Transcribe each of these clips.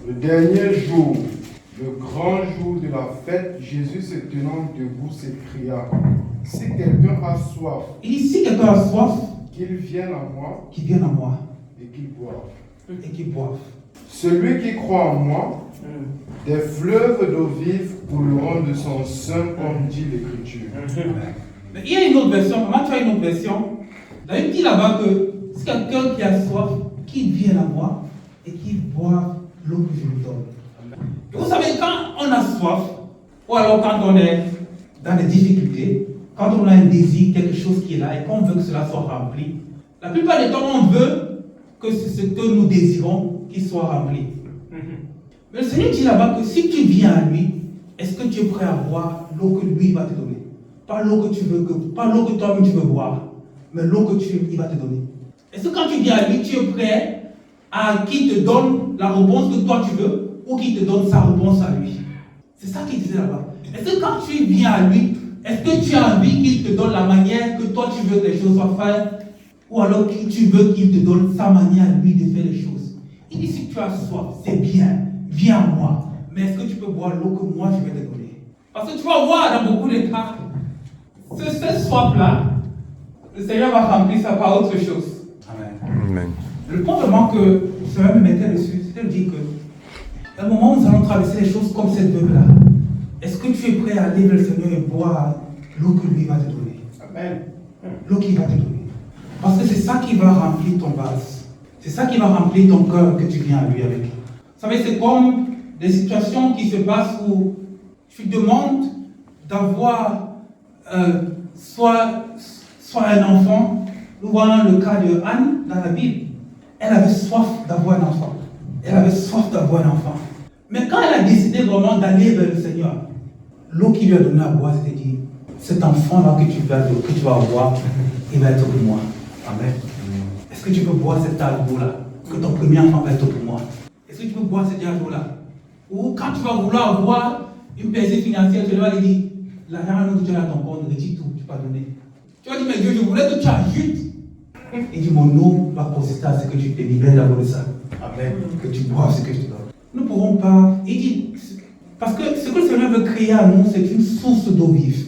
Le dernier jour, le grand jour de la fête, Jésus se tenant debout s'écria, si quelqu'un a soif, Il dit, si quelqu'un a soif, qu'il vienne à moi qu'il vienne à moi et qu'il boive. et qu'il boive. Celui qui croit en moi, des fleuves d'eau vive couleront de son sein, comme dit l'Écriture. Mais il y a une autre version. Comment tu as une autre version? Là, il dit là-bas que si quelqu'un qui a soif, qu'il vienne à moi et qu'il boive l'eau que je lui donne. Et vous savez, quand on a soif, ou alors quand on est dans des difficultés, quand on a un désir, quelque chose qui est là et qu'on veut que cela soit rempli, la plupart du temps, on veut que ce que nous désirons qu'il soit rempli. Mais le Seigneur dit là-bas que si tu viens à lui, est-ce que tu es prêt à boire l'eau que lui va te donner? Pas l'eau que tu veux, pas l'eau que toi-même tu veux boire, mais l'eau que il va te donner. Est-ce que quand tu viens à lui, tu es prêt à qu'il te donne la réponse que toi tu veux ou qu'il te donne sa réponse à lui? C'est ça qu'il disait là-bas. Est-ce que quand tu viens à lui, est-ce que tu as envie qu'il te donne la manière que toi tu veux que les choses soient faites ou alors que tu veux qu'il te donne sa manière à lui de faire les choses? Il dit si tu as soif, c'est bien, viens à moi. Mais est-ce que tu peux boire l'eau que moi je vais te donner? Parce que tu vas voir dans beaucoup de cas, cette soif-là, le Seigneur va remplir ça par autre chose. Amen. Le point vraiment que le Seigneur me mettait dessus, c'était de dire que, à un moment où nous allons traverser les choses comme cette veuve-là, est-ce que tu es prêt à aller vers le Seigneur et boire l'eau que lui va te donner? Amen. L'eau qu'il va te donner. Parce que c'est ça qui va remplir ton vase. C'est ça qui va remplir ton cœur que tu viens à lui avec. Vous savez, c'est comme des situations qui se passent où tu demandes d'avoir soit un enfant. Nous voyons le cas de Anne dans la Bible. Elle avait soif d'avoir un enfant. Elle avait soif d'avoir un enfant. Mais quand elle a décidé vraiment d'aller vers le Seigneur, l'eau qu'il lui a donné à boire, c'était dit, cet enfant-là que tu vas avoir, il va être pour moi. Amen. Est-ce que tu peux boire cette eau-là? Que ton premier enfant va être pour moi. Est-ce que tu peux boire cette eau-là? Ou quand tu vas vouloir avoir une percée financière, tu vas lui dire, l'argent que tu as dans ton compte, retire tout, tu vas donner. Tu vas dire, mais Dieu, je voulais que tu ajoutes. Il dit, mon eau va consister à ce que tu te libères d'abord de ça. Amen. Que tu boives ce que je te donne. Nous ne pourrons pas. Il dit, parce que ce que le Seigneur veut créer à nous, c'est une source d'eau vive.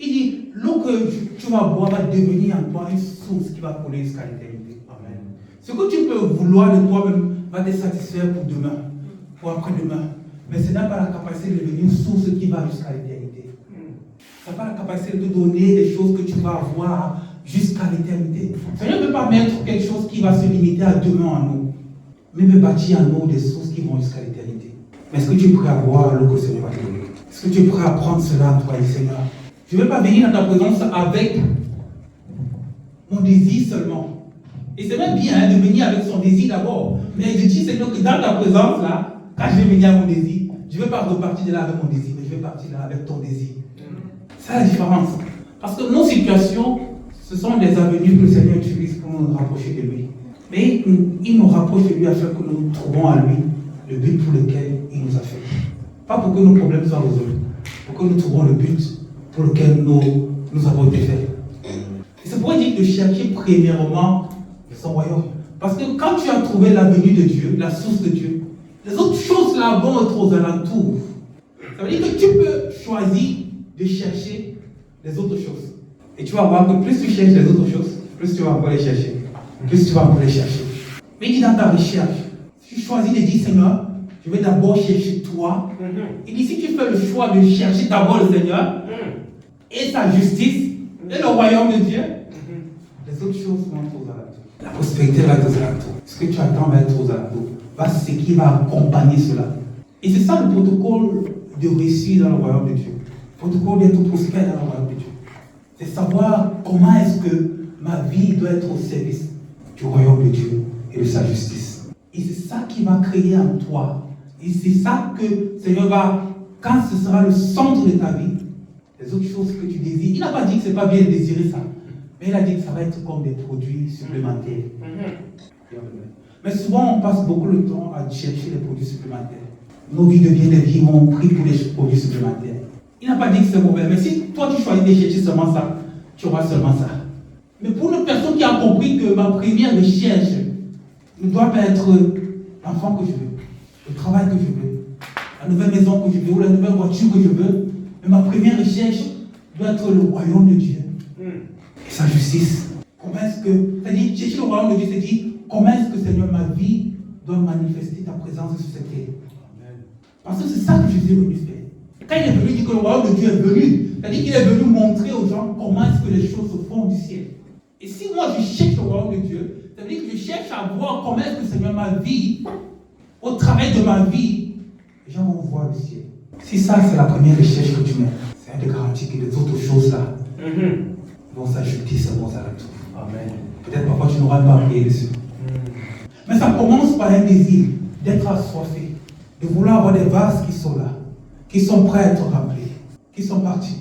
Il dit, l'eau que tu vas boire va devenir en toi une source qui va couler jusqu'à l'éternité. Amen. Ce que tu peux vouloir de toi-même va te satisfaire pour demain, pour après-demain. Mais ce n'est pas la capacité de devenir une source qui va jusqu'à l'éternité. Ça n'a pas la capacité de te donner des choses que tu vas avoir jusqu'à l'éternité. Le Seigneur ne veut pas mettre quelque chose qui va se limiter à demain en nous, mais veut bâtir en nous des sources qui vont jusqu'à l'éternité. Mais est-ce que tu es prêt à boire l'eau que le Seigneur va te donner? Est-ce que tu es prêt à prendre cela en toi, Seigneur? Je ne veux pas venir dans ta présence avec mon désir seulement. Et c'est même bien de venir avec son désir d'abord. Mais je dis, Seigneur, que dans ta présence, là, quand je vais venir à mon désir, je ne vais pas repartir de là avec mon désir, mais je vais partir là avec ton désir. C'est la différence. Parce que nos situations, ce sont des avenues que le Seigneur utilise pour nous rapprocher de lui. Mais il nous rapproche de lui afin que nous trouvons à lui le but pour lequel il nous a fait. Pas pour que nos problèmes soient résolus, pour que nous trouvions le but pour lequel nous avons été faits. Et c'est pour dire de chercher premièrement son royaume. Parce que quand tu as trouvé l'avenue de Dieu, la source de Dieu, les autres choses là vont être aux alentours. Ça veut dire que tu peux choisir de chercher les autres choses. Et tu vas voir que plus tu cherches les autres choses, plus tu vas encore les chercher. Plus tu vas encore les chercher. Mais il dit dans ta recherche, si tu choisis de dire Seigneur, je vais d'abord chercher toi. Il dit si tu fais le choix de chercher d'abord le Seigneur et sa justice et le royaume de Dieu, les autres choses vont être aux alentours. La prospérité va être aux alentours. Ce que tu attends va être aux alentours. C'est ce qui va accompagner cela. Et c'est ça le protocole de réussir dans le royaume de Dieu. Le protocole d'être prospère dans le royaume de Dieu. C'est savoir comment est-ce que ma vie doit être au service du royaume de Dieu et de sa justice. Et c'est ça qui va créer en toi. Et c'est ça que le Seigneur va, quand ce sera le centre de ta vie, les autres choses que tu désires. Il n'a pas dit que ce n'est pas bien de désirer ça. Mais il a dit que ça va être comme des produits supplémentaires. Mais souvent, on passe beaucoup de temps à chercher les produits supplémentaires. Nos vies deviennent des vies où on prie pour les produits supplémentaires. Il n'a pas dit que c'est mauvais. Mais si toi, tu choisis de chercher seulement ça, tu auras seulement ça. Mais pour une personne qui a compris que ma première recherche ne doit pas être l'enfant que je veux. le travail que je veux, la nouvelle maison que je veux, ou la nouvelle voiture que je veux. Mais ma première recherche doit être le royaume de Dieu et sa justice. Comment est-ce que, c'est-à-dire, chercher le royaume de Dieu, c'est dire, comment est-ce que, Seigneur, ma vie doit manifester ta présence sur cette terre. Parce que c'est ça que Jésus est venu faire. Quand il est venu, il dit que le royaume de Dieu est venu. C'est-à-dire qu'il est venu montrer aux gens comment est-ce que les choses se font du ciel. Et si moi je cherche le royaume de Dieu, ça veut dire que je cherche à voir comment est-ce que, Seigneur, ma vie, au travail de ma vie, les gens vont voir le ciel. Si ça, c'est la première recherche que tu mets, c'est un de garantie que les autres choses-là vont s'ajouter seulement à la tour. Amen. Peut-être parfois tu n'auras pas prié dessus. Mais ça commence par un désir d'être assoiffé, de vouloir avoir des vases qui sont là, qui sont prêts à être remplis, qui sont partis.